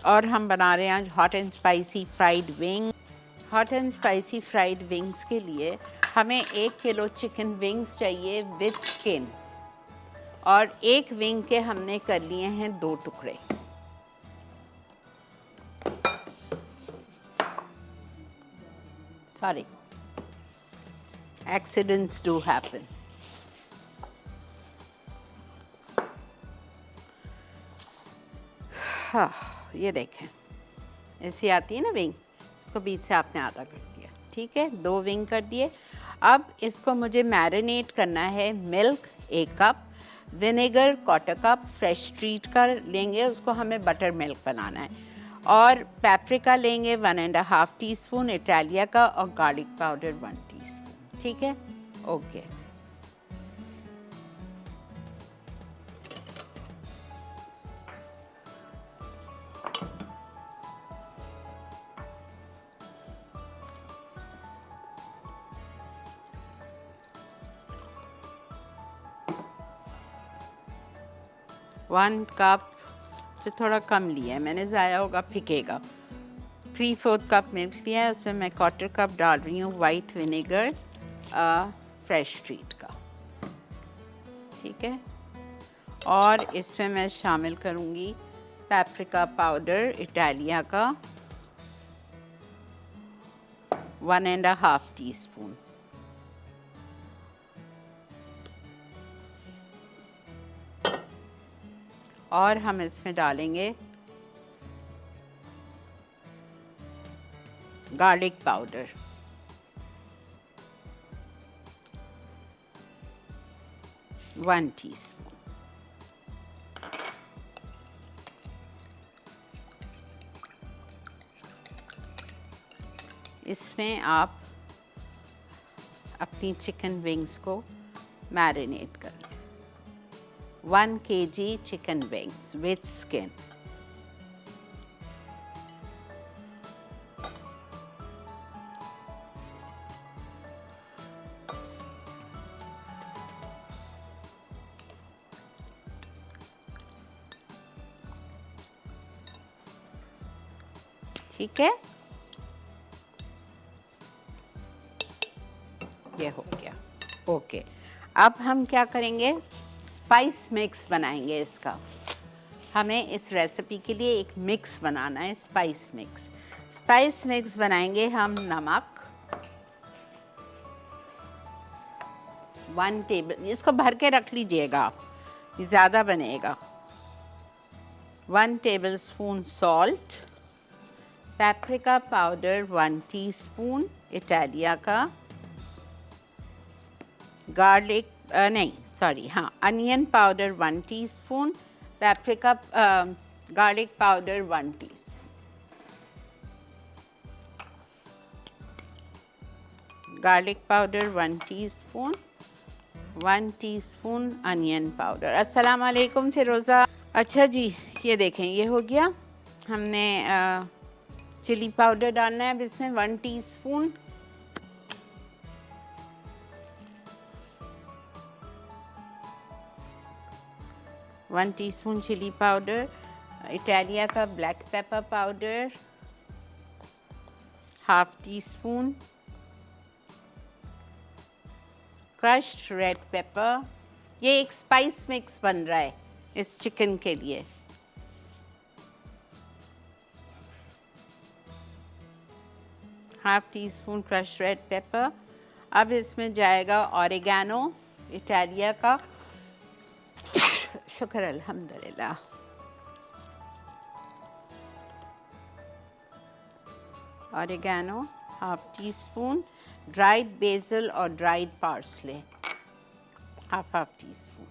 और हम बना रहे हैं आज hot and spicy fried wing. Hot and spicy fried wings के लिए हमें 1 किलो चिकन विंग्स चाहिए विद स्किन, और एक विंग के हमने कर लिए हैं 2 टुकड़े। Sorry, accidents do happen. हाँ, ये देखें, ऐसी आती है ना विंग, इसको बीच से आपने आधा कर दिया, ठीक है, 2 विंग कर दिए। अब इसको मुझे मैरिनेट करना है। Milk 1 cup, vinegar 1/4 cup, fresh treat का लेंगे, उसको हमें बटर मिल्क बनाना है, और पेपरिका लेंगे 1.5 टीस्पून इटालिया का, और गार्लिक पाउडर 1 टीस्पून, ठीक है, ओके। वन कप से थोड़ा कम लिया है मैंने, ज़ाया होगा फिकेगा। 3/4 कप मिल्क लिया है, उसमें मैं 1/4 कप डाल रही हूँ वाइट विनेगर फ्रेश ट्रीट का, ठीक है, और इसमें मैं शामिल करूँगी पेपरिका पाउडर इटालिया का 1.5 टीस्पून, और हम इसमें डालेंगे गार्लिक पाउडर 1 टीस्पून, इसमें आप अपनी चिकन विंग्स को मैरिनेट कर लें। 1 kg chicken wings with skin. ठीक है, ये हो गया, ओके। अब हम क्या करेंगे, स्पाइस मिक्स बनाएंगे इसका। हमें इस रेसिपी के लिए एक मिक्स बनाना है, स्पाइस मिक्स। स्पाइस मिक्स बनाएंगे हम। नमक 1 टेबल, इसको भर के रख लीजिएगा आप, ये ज़्यादा बनेगा। 1 table spoon salt, paprika powder 1 teaspoon Italia का, गार्लिक नहीं सॉरी हाँ onion powder 1 teaspoon, paprika garlic powder 1 teaspoon, garlic powder 1 teaspoon, 1 teaspoon onion powder. अस्सलाम वालेकुम फिरोज़ा। अच्छा जी, ये देखें, ये हो गया। हमने चिली पाउडर डालना है अब इसमें 1 teaspoon, one teaspoon chilli powder, Italia का black pepper powder 1/2 teaspoon, crushed red pepper. ये एक स्पाइस मिक्स बन रहा है इस चिकन के लिए। Half tea spoon crushed red paper. अब इसमें जाएगा ऑरिगेनो इटालिया का, शुक्र अल्हम्दुलिल्लाह, ऑरिगेनो 1/2 टीस्पून, ड्राइड बेसिल और ड्राइड पार्सले 1/2 टीस्पून।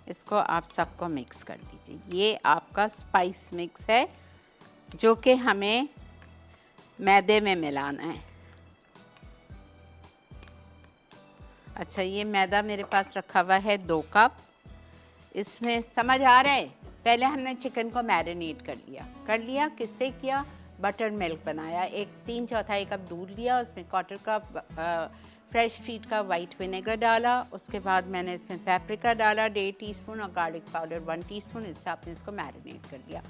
इसको आप सबको मिक्स कर दीजिए। ये आपका स्पाइस मिक्स है जो कि हमें मैदे में मिलाना है। अच्छा, ये मैदा मेरे पास रखा हुआ है 2 कप। इसमें समझ आ रहा है, पहले हमने चिकन को मैरिनेट कर लिया। किससे किया? बटर मिल्क बनाया। एक 3/4 कप दूध लिया, उसमें 1/4 कप फ्रेश फीट का वाइट विनेगर डाला। उसके बाद मैंने इसमें पेपरिका डाला 1.5 टीस्पून और गार्लिक पाउडर 1 टीस्पून। इससे आपने इसको मैरिनेट कर लिया।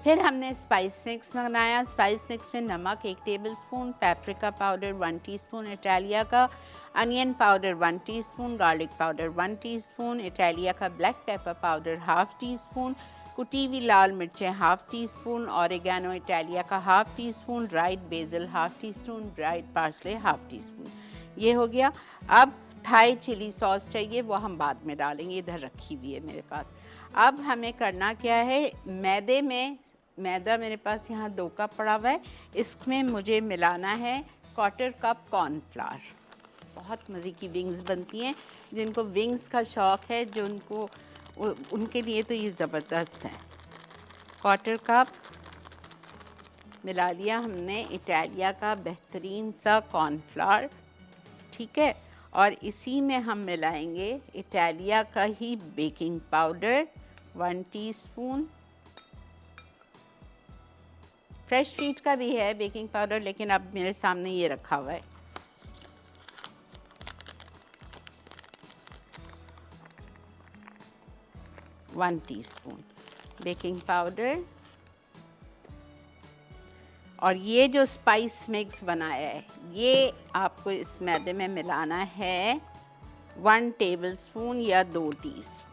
फिर हमने स्पाइस मिक्स बनाया। स्पाइस मिक्स में नमक 1 tablespoon, paprika powder 1 teaspoon Italia का, onion powder 1 teaspoon, garlic powder 1 teaspoon, Italia का ब्लैक पेपर पाउडर 1/2 टीस्पून, कुटी हुई लाल मिर्चें 1/2 टीस्पून, ऑरिगेनो इटालिया का 1/2 teaspoon, dried BECIL 1/2 teaspoon, dried parsley 1/2 teaspoon. ये हो गया। अब थाई चिली सॉस चाहिए, वो हम बाद में डालेंगे, इधर रखी हुई है मेरे पास। अब हमें करना क्या है, मैदे में, मैदा मेरे पास यहाँ 2 कप पड़ा हुआ है, इसमें मुझे मिलाना है 1/4 कप कॉर्नफ्लावर। बहुत मज़े की विंग्स बनती हैं, जिनको विंग्स का शौक़ है, जो उनके लिए तो ये ज़बरदस्त है। 1/4 कप मिला लिया हमने इटालिया का बेहतरीन सा कॉर्नफ्लावर, ठीक है। और इसी में हम मिलाएंगे इटालिया का ही baking powder 1 teaspoon. Fresh feet का भी है बेकिंग पाउडर, लेकिन अब मेरे सामने ये रखा हुआ है। One teaspoon baking powder. और ये जो स्पाइस मिक्स बनाया है, ये आपको इस मैदे में मिलाना है 1 टेबलस्पून या 2 टीस्पून।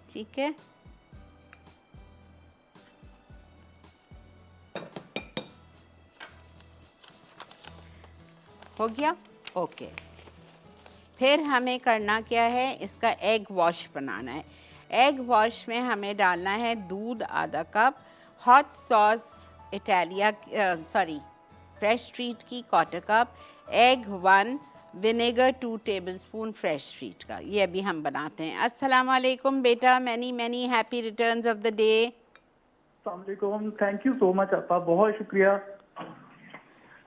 ठीक है, हो गया, ओके। फिर हमें करना क्या है, इसका एग वॉश बनाना है। एग वॉश में हमें डालना है दूध आधा cup, hot sauce Italia fresh treat की 1/4 cup, egg 1, vinegar 2 tablespoon fresh treat का। ये अभी हम बनाते हैं। अस्सलाम वालेकुम बेटा, many many happy returns of the day. अस्सलाम वालेकुम, थैंक यू सो मच आपा, बहुत शुक्रिया।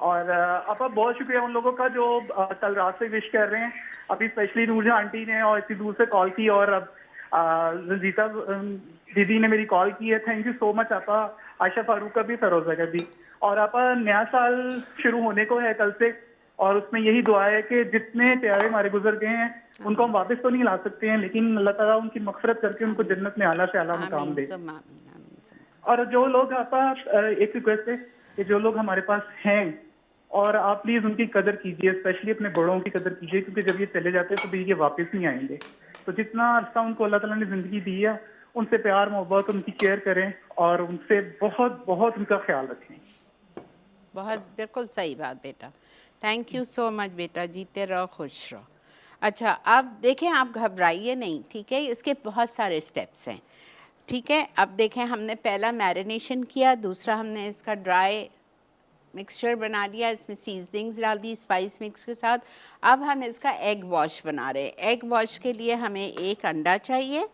और आपा बहुत शुक्रिया उन लोगों का जो कल रात से विश कर रहे हैं। अभी स्पेशली नूरजहां आंटी ने और इतनी दूर से कॉल की, और अब रंजीता दीदी ने मेरी कॉल की है। थैंक यू सो मच आपा, आयशा फारूक का भी, फरोजा का भी। और आपा नया साल शुरू होने को है कल से, और उसमें यही दुआ है कि जितने प्यारे हमारे गुजर गए हैं उनको हम वापस तो नहीं ला सकते हैं, लेकिन अल्लाह ताला उनकी मगफरत करके उनको जन्नत में आला से आला मुकाम दे। और जो लोग आपा, एक रिक्वेस्ट है कि जो लोग हमारे पास हैं, और आप प्लीज उनकी कदर कीजिए, स्पेशली अपने बड़ों की कदर कीजिए, क्योंकि जब ये चले जाते हैं तो भी ये वापस नहीं आएंगे। तो जितना अरसा उनको अल्लाह ताला ने जिंदगी दी है, उनसे प्यार मोहब्बत, उनकी केयर करें और उनसे बहुत बहुत उनका ख्याल रखें। बहुत बिल्कुल सही बात बेटा, थैंक यू सो मच बेटा, जीते रहो खुश रहो। अच्छा, अब देखें, आप घबराइए नहीं, ठीक है। इसके बहुत सारे स्टेप्स हैं, ठीक है। अब देखें, हमने पहला मैरिनेशन किया, दूसरा हमने इसका ड्राई मिक्सचर बना लिया, इसमें सीजनिंग्स डाल दी स्पाइस मिक्स के साथ। अब हम इसका एग वॉश बना रहे हैं। एग वॉश के लिए हमें 1 अंडा चाहिए।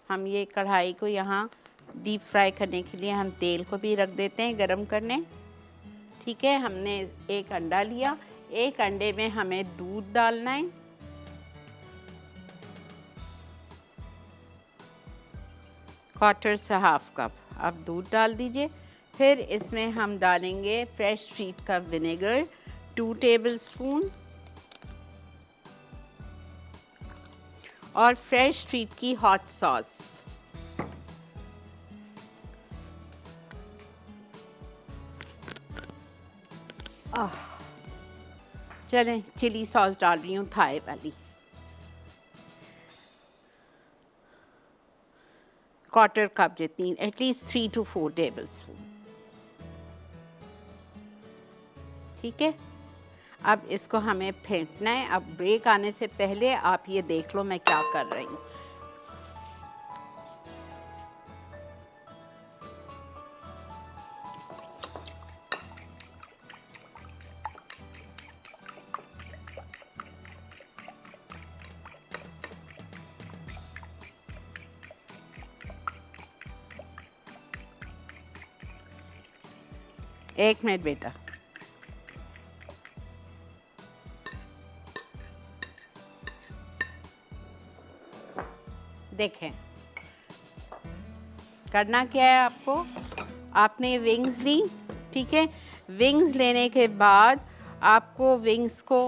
हम ये कढ़ाई को यहाँ डीप फ्राई करने के लिए हम तेल को भी रख देते हैं गरम करने, ठीक है। हमने 1 अंडा लिया, 1 अंडे में हमें दूध डालना है, क्वार्टर से हाफ कप आप दूध डाल दीजिए। फिर इसमें हम डालेंगे फ्रेश ट्रीट का विनेगर 2 टेबलस्पून और फ्रेश ट्रीट की हॉट सॉस। चलें, चिली सॉस डाल रही हूँ थाई वाली, क्वार्टर कप जितनी, एटलीस्ट 3 to 4 टेबलस्पून, ठीक है। अब इसको हमें फेंटना है। अब ब्रेक आने से पहले आप ये देख लो मैं क्या कर रही हूँ। एक मिनट बेटा, देखें करना क्या है आपको, आपने विंग्स ली, ठीक है। विंग्स लेने के बाद आपको विंग्स को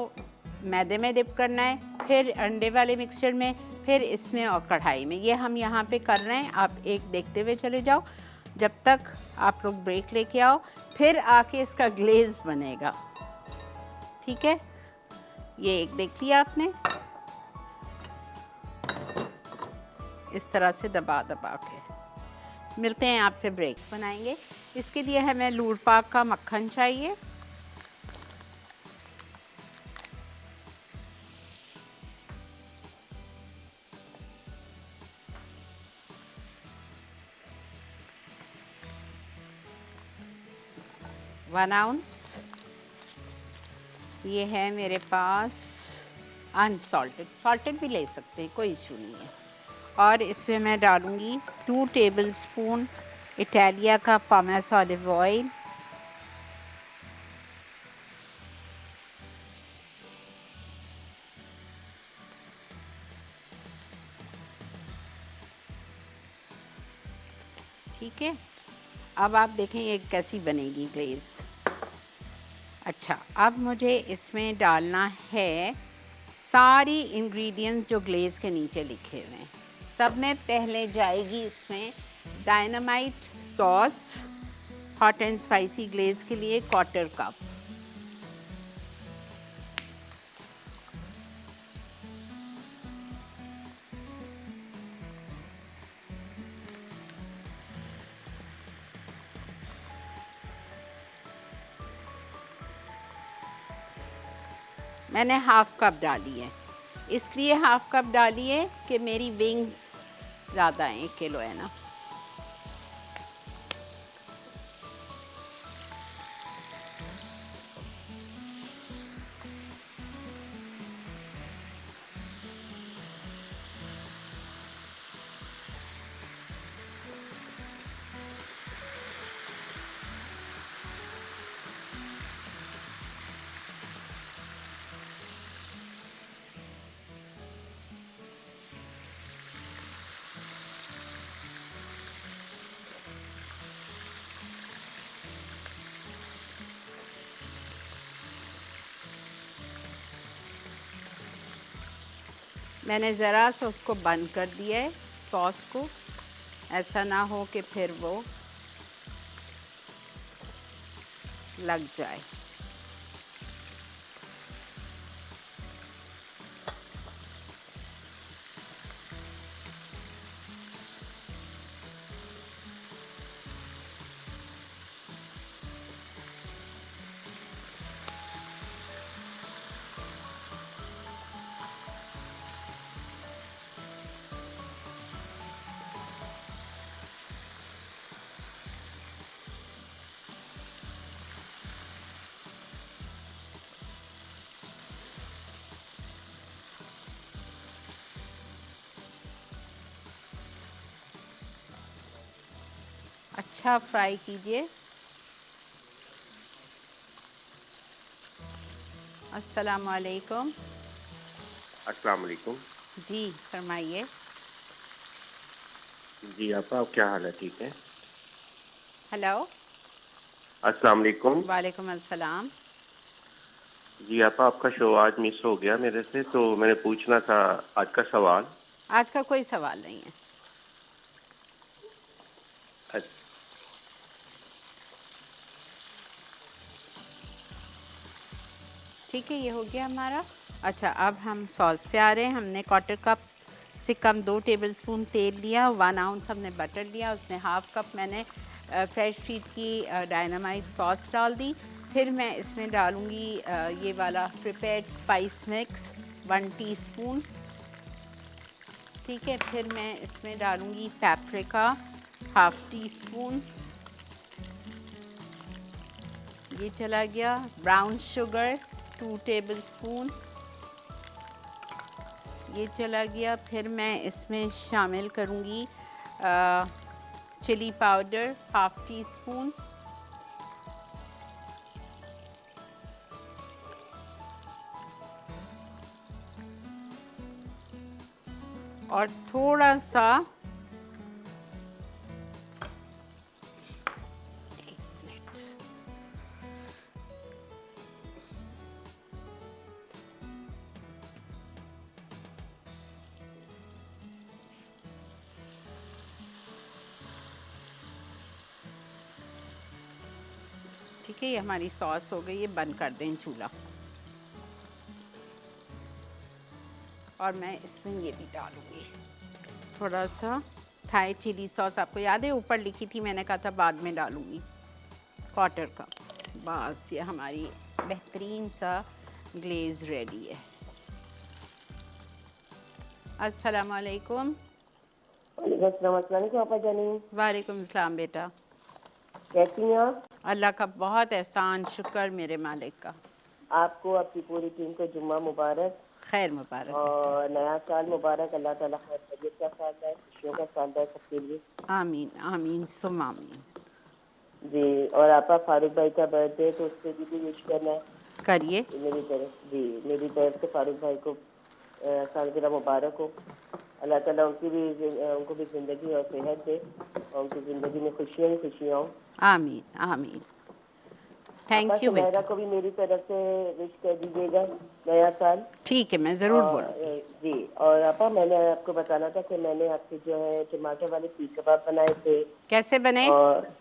मैदे में डिप करना है, फिर अंडे वाले मिक्सचर में, फिर इसमें और कढ़ाई में। ये हम यहाँ पे कर रहे हैं, आप एक देखते हुए चले जाओ जब तक आप लोग ब्रेक लेके आओ, फिर आके इसका ग्लेज बनेगा, ठीक है। ये एक देख लिया आपने, इस तरह से दबा दबा के। मिलते हैं आपसे ब्रेक्स बनाएंगे। इसके लिए हमें लूर पाक का मक्खन चाहिए, वन आउंस। ये है मेरे पास अनसॉल्टेड, सॉल्टेड भी ले सकते हैं, कोई इशू नहीं है। और इसमें मैं डालूँगी 2 टेबलस्पून इटालिया का पामेस ऑलिव ऑयल, ठीक है। अब आप देखें ये कैसी बनेगी ग्लेज़। अच्छा, अब मुझे इसमें डालना है सारी इंग्रेडिएंट्स जो ग्लेज़ के नीचे लिखे हुए हैं। सब में पहले जाएगी इसमें dynamite sauce, hot and spicy ग्लेज़ के लिए 1/4 कप। मैंने हाफ कप डाली है, इसलिए हाफ कप डाली है कि मेरी विंग्स ज़्यादा हैं, 1 किलो है ना। मैंने ज़रा सा उसको बंद कर दिया है सॉस को, ऐसा ना हो कि फिर वो लग जाए। अच्छा फ्राई कीजिए। अस्सलाम वालेकुम। अस्सलाम वालेकुम। जी फरमाइए। जी आपा, क्या हाल है? ठीक है। हेलो। अस्सलाम वालेकुम। वालेकुम अस्सलाम। जी आपा, आपका शो आज मिस हो गया मेरे से, तो मैंने पूछना था आज का सवाल। आज का कोई सवाल नहीं है। अच्छा, ठीक है, ये हो गया हमारा। अच्छा, अब हम सॉस पे आ रहे हैं। हमने 1/4 कप से कम 2 टेबलस्पून तेल लिया, 1 आउंस हमने बटर लिया, उसमें हाफ कप मैंने फ्रेश फीड की डायनामाइट सॉस डाल दी। फिर मैं इसमें डालूँगी ये वाला प्रिपेयर्ड स्पाइस मिक्स 1 टीस्पून, ठीक है। फिर मैं इसमें डालूँगी पेपरिका हाफ टी स्पून, ये चला गया। ब्राउन शुगर 2 टेबलस्पून, ये चला गया। फिर मैं इसमें शामिल करूँगी chilli powder half teaspoon, और थोड़ा सा ठीक है, ये हमारी सॉस हो गई है। बंद कर दें चूल्हा। और मैं इसमें ये भी डालूंगी थोड़ा सा थाई चिली सॉस। आपको याद है ऊपर लिखी थी, मैंने कहा था बाद में डालूंगी, क्वार्टर कप। बस ये हमारी बेहतरीन सा ग्लेज रेडी है। अस्सलाम वालेकुम। अस्सलाम वालेकुम आपा जानी, वालेकुम सलाम बेटा। कैसी हैं आप? अल्लाह का बहुत एहसान, शुक्र मेरे मालिक का। आपको आपकी पूरी टीम को जुम्मा मुबारक खैर मुबारक। और नया साल मुबारक। अल्लाह ताला खैर खैरियत का साल है, खुशियों का साल है सबके लिए। आमीन आमीन सुम आमीन। जी, और आपा फारूक भाई का बर्थडे तो उससे भी विश करना है करिए। मेरी तरफ। जी, मेरी तरफ से फारूक भाई को सालगिरह मुबारक हो। अल्लाह ताला उनको भी ज़िंदगी और सेहत दे और उनकी ज़िंदगी में खुशियाँ ही खुशियाँ हों। आमीन आमीन। थैंक यू सुमेरा बेटा। को भी मेरी तरफ से विश कर दीजिएगा नया साल। ठीक है, मैं ज़रूर और बोलूँगी। जी, और आपा मैंने आपको बताना था कि मैंने आपके जो है टमाटर वाले सीख कबाब बनाए थे। कैसे बने? और